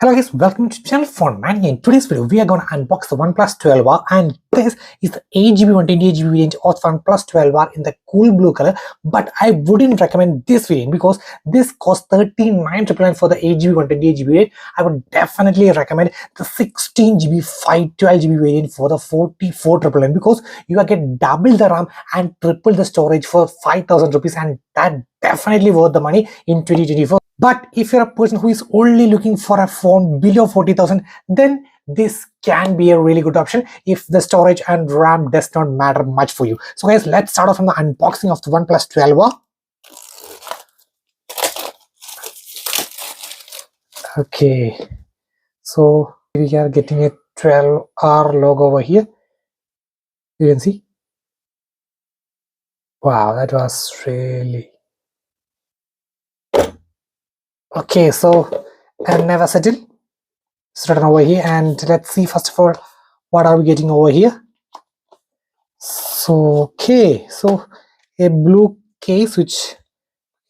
Hello guys, welcome to channel Phone Mania. In today's video, we are going to unbox the OnePlus 12R, and this is the 8GB 128GB variant of OnePlus 12R in the cool blue color. But I wouldn't recommend this variant because this costs 39,999 for the 8GB 128GB variant. I would definitely recommend the 16GB 512GB variant for the 44,999 because you are getting double the RAM and triple the storage for 5,000 rupees, and that definitely worth the money in 2024. But if you're a person who is only looking for a phone below 40,000, then this can be a really good option if the storage and RAM does not matter much for you. So guys, let's start off from the unboxing of the OnePlus 12R. Okay, so we are getting a 12R logo over here. You can see. Wow, that was really... Okay, so and never settle. It's written over here, and let's see first of all what are we getting over here. So okay, so a blue case which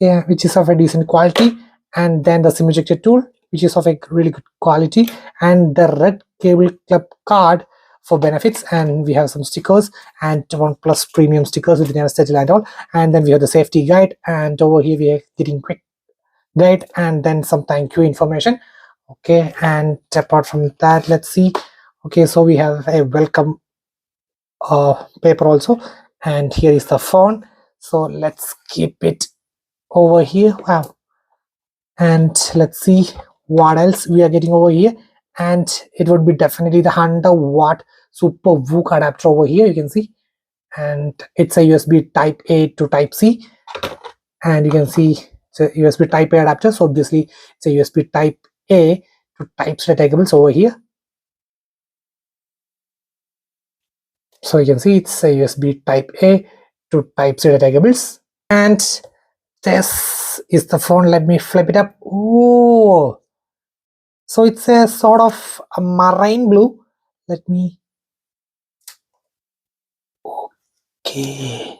is of a decent quality, and then the SIM ejector tool which is of a really good quality, and the red cable club card for benefits, and we have some stickers and OnePlus premium stickers with the never settle and all, and then we have the safety guide, and over here we are getting quick guide and then some thank you information. Okay, and apart from that, let's see. Okay, so we have a welcome paper also, and here is the phone. So let's keep it over here. Wow, and let's see what else we are getting over here, and it would be definitely the 100-watt super VOOC adapter over here, you can see, and it's a USB type A to type C, and you can see it's a USB type A adapter, so obviously it's a USB type A to type C cables over here. So you can see it's a USB type A to type C cables, and this is the phone. Let me flip it up. Oh, so it's a sort of a marine blue. Let me... Okay.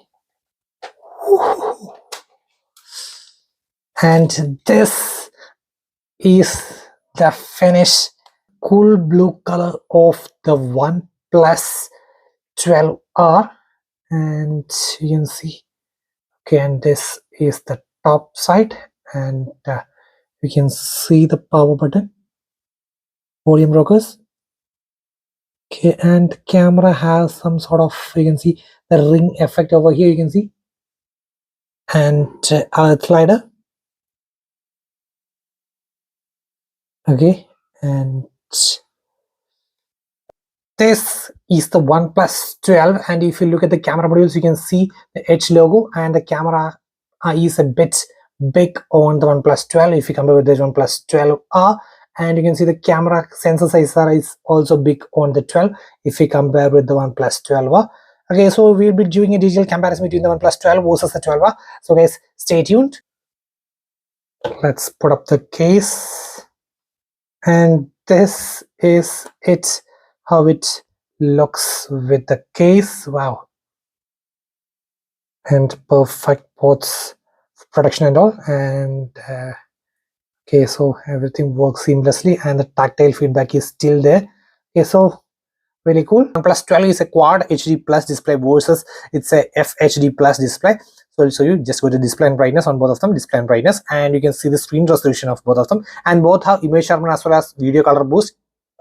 And this is the finished cool blue color of the OnePlus 12R, and you can see. Okay, and this is the top side, and you can see the power button, volume rockers. Okay, and camera has some sort of, you can see the ring effect over here, you can see, and slider. Okay, and this is the OnePlus 12, and if you look at the camera modules, you can see the H logo, and the camera is a bit big on the OnePlus 12 if you compare with the OnePlus 12R, and you can see the camera sensor size is also big on the 12 if we compare with the OnePlus 12R. Okay, so we'll be doing a digital comparison between the OnePlus 12 versus the 12R. So guys, stay tuned. Let's put up the case, and this is it, how it looks with the case. Wow, and perfect ports protection and all, and okay, so everything works seamlessly, and the tactile feedback is still there. Okay, so really cool. OnePlus 12 is a Quad HD Plus display versus it's a FHD Plus display. So you just go to display and brightness on both of them, display and brightness, and you can see the screen resolution of both of them, and both have image sharpening as well as video color boost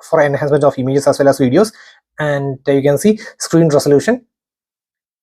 for enhancement of images as well as videos, and you can see screen resolution.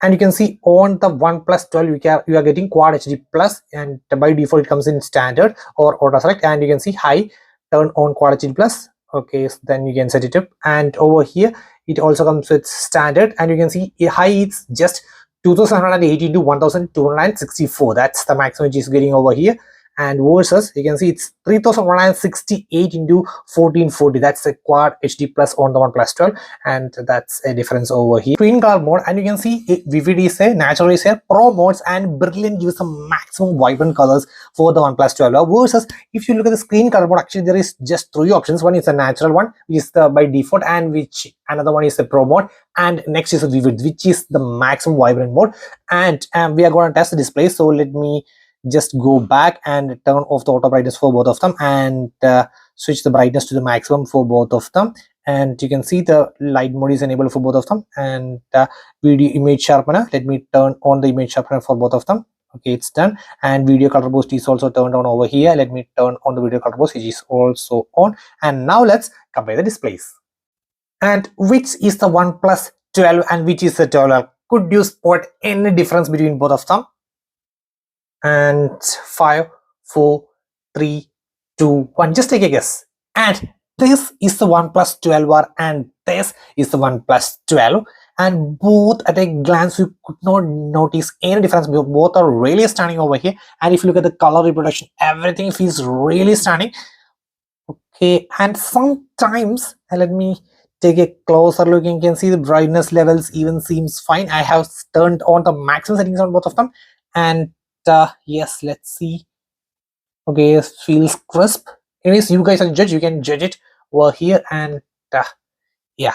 And you can see on the OnePlus 12 you are getting Quad HD Plus, and by default it comes in standard or auto select, and you can see high, turn on Quad HD Plus. Okay, so then you can set it up, and over here it also comes with standard, and you can see high is just 2780 to 1264. That's the maximum which is getting over here, and versus you can see it's 3168 into 1440. That's a Quad HD Plus on the OnePlus 12, and that's a difference over here. Screen color mode, and you can see Vivid is there, Natural is here, Pro modes, and Brilliant gives some maximum vibrant colors for the OnePlus 12. Versus if you look at the screen color mode, actually there is just three options. One is a natural one, which is the by default, and which another one is the Pro mode, and next is a Vivid, which is the maximum vibrant mode. And we are going to test the display. So let me just go back and turn off the auto brightness for both of them, and switch the brightness to the maximum for both of them, and you can see the light mode is enabled for both of them. And video image sharpener, let me turn on the image sharpener for both of them. Okay, it's done. And video color boost is also turned on over here. Let me turn on the video color boost, which is also on. And now let's compare the displays. And which is the OnePlus 12 and which is the 12? Could you spot any difference between both of them? And 5, 4, 3, 2, 1, just take a guess. And this is the OnePlus 12R and this is the OnePlus 12, and both at a glance you could not notice any difference. Both are really stunning over here, and if you look at the color reproduction, everything feels really stunning. Okay, and sometimes let me take a closer look. You can see the brightness levels even seems fine. I have turned on the maximum settings on both of them, and yes, let's see. Okay, it feels crisp. Anyways, you guys are the judge, you can judge it over here. And yeah,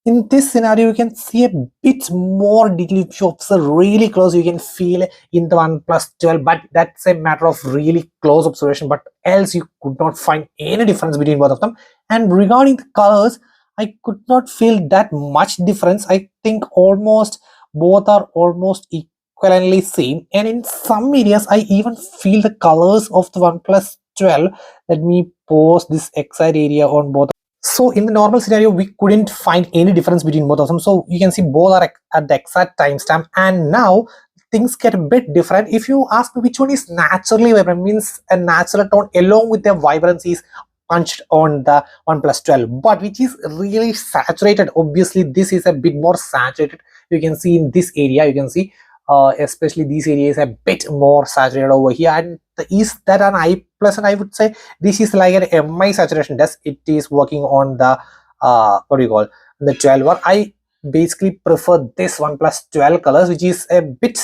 in this scenario you can see a bit more detail. If you observe really close, you can feel in the OnePlus 12, but that's a matter of really close observation, but else you could not find any difference between both of them. And regarding the colors, I could not feel that much difference. I think almost both are almost equivalently same, and in some areas I even feel the colors of the OnePlus 12. Let me pause this exit area on both. So in the normal scenario we couldn't find any difference between both of them, so you can see both are at the exact timestamp. And now things get a bit different. If you ask me which one is naturally vibrant, means a natural tone along with the vibrancy is punched on the OnePlus 12, but which is really saturated. Obviously this is a bit more saturated. You can see in this area, you can see especially this area is a bit more saturated over here. And is that an I plus? And I would say this is like an MI saturation test. It is working on the what do you call the 12. I basically prefer this OnePlus 12 colors, which is a bit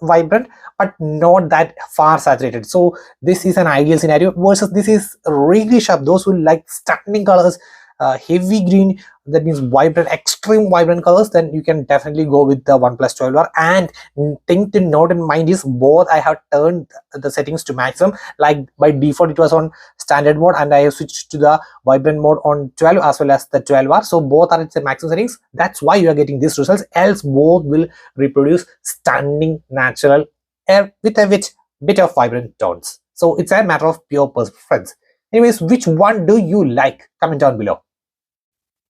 vibrant but not that far saturated. So this is an ideal scenario, versus this is really sharp. Those who like stunning colors, heavy green, that means vibrant, extreme vibrant colors, then you can definitely go with the OnePlus 12R. And thing to note in mind is both I have turned the settings to maximum. Like by default it was on standard mode, and I have switched to the vibrant mode on 12 as well as the 12R. So both are at the maximum settings. That's why you are getting these results. Else both will reproduce stunning natural with a bit of vibrant tones. So it's a matter of pure preference. Anyways, which one do you like? Comment down below.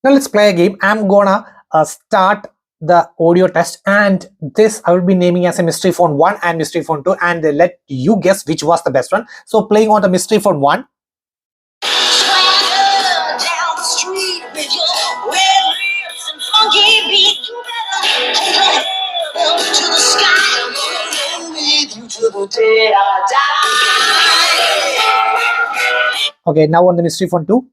Now let's play a game. I'm gonna start the audio test, and this I will be naming as a mystery phone 1 and mystery phone 2, and let you guess which was the best one. So playing on the mystery phone 1. Okay, now on the mystery phone 2.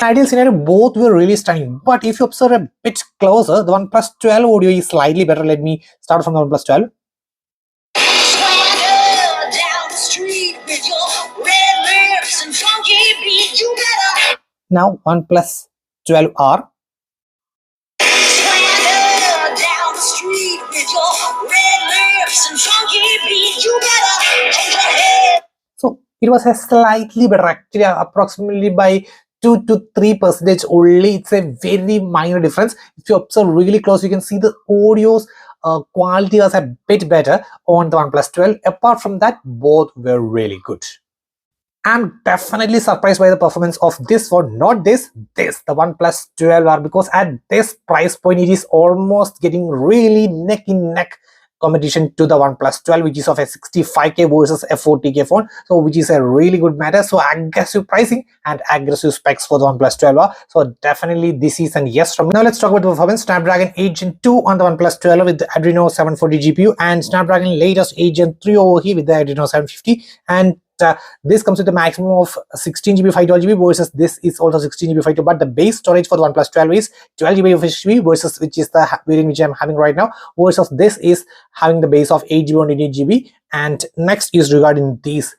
Ideal scenario, both were really stunning, but if you observe a bit closer, the OnePlus 12 audio is slightly better. Let me start from the OnePlus 12. Now OnePlus 12R. So it was a slightly better, actually approximately by 2 to 3% only. It's a very minor difference. If you observe really close, you can see the audio's quality was a bit better on the OnePlus 12. Apart from that, both were really good. I'm definitely surprised by the performance of this phone, not the OnePlus 12R, because at this price point it is almost getting really neck in neck competition to the OnePlus 12, which is of a 65K versus a 40K phone, so which is a really good matter. So aggressive pricing and aggressive specs for the OnePlus 12R, so definitely this is an yes from me. Now let's talk about the performance. Snapdragon 8 Gen 2 on the OnePlus 12 with the Adreno 740 GPU, and Snapdragon latest 8 Gen 3 over here with the Adreno 750, and this comes with a maximum of 16 GB 512 GB versus this is also 16 GB 512, but the base storage for the OnePlus 12 is 12 GB of HDD versus which is the variant which I'm having right now, versus this is having the base of 8 GB and 28 GB. And next is regarding these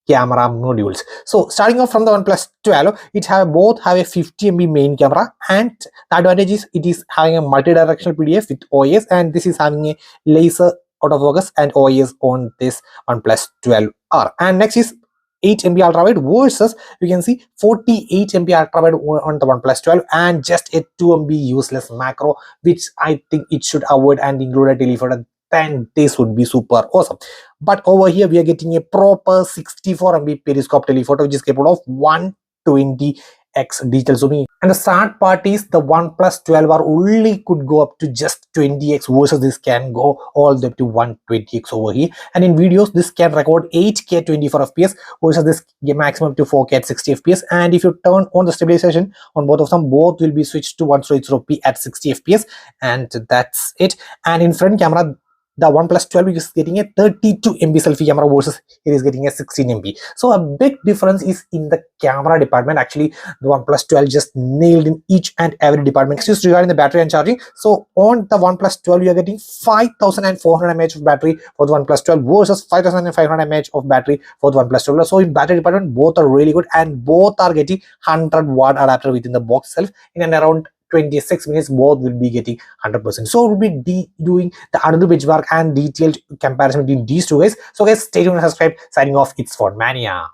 camera modules. So starting off from the OnePlus 12, it both have a 50 MB main camera, and the advantage is it is having a multi-directional PDF with OIS, and this is having a laser autofocus and OIS on this OnePlus 12R. And next is 8 MB ultrawide versus you can see 48 MB ultrawide on the OnePlus 12, and just a 2 MB useless macro, which I think it should avoid and include a telephoto. Then this would be super awesome. But over here we are getting a proper 64 MB periscope telephoto which is capable of 120x digital zooming. And the sad part is the OnePlus 12R only could go up to just 20x versus this can go all the way up to 120x over here. And in videos this can record 8K 24 FPS versus this maximum to 4K at 60 FPS. And if you turn on the stabilization on both of them, both will be switched to 180p at 60 FPS, and that's it. And in front camera, the OnePlus 12 is getting a 32 MB selfie camera versus it is getting a 16 MB. So a big difference is in the camera department. Actually, the OnePlus 12 just nailed in each and every department. Next is regarding the battery and charging. So on the OnePlus 12, you are getting 5400 mAh of battery for the OnePlus 12 versus 5500 mAh of battery for the OnePlus 12. So in battery department, both are really good, and both are getting 100-watt adapter within the box itself. In and around 26 minutes both will be getting 100%. So we'll be doing the another benchmark and detailed comparison between these two guys. So guys, stay tuned and subscribe. Signing off, it's Phone Mania.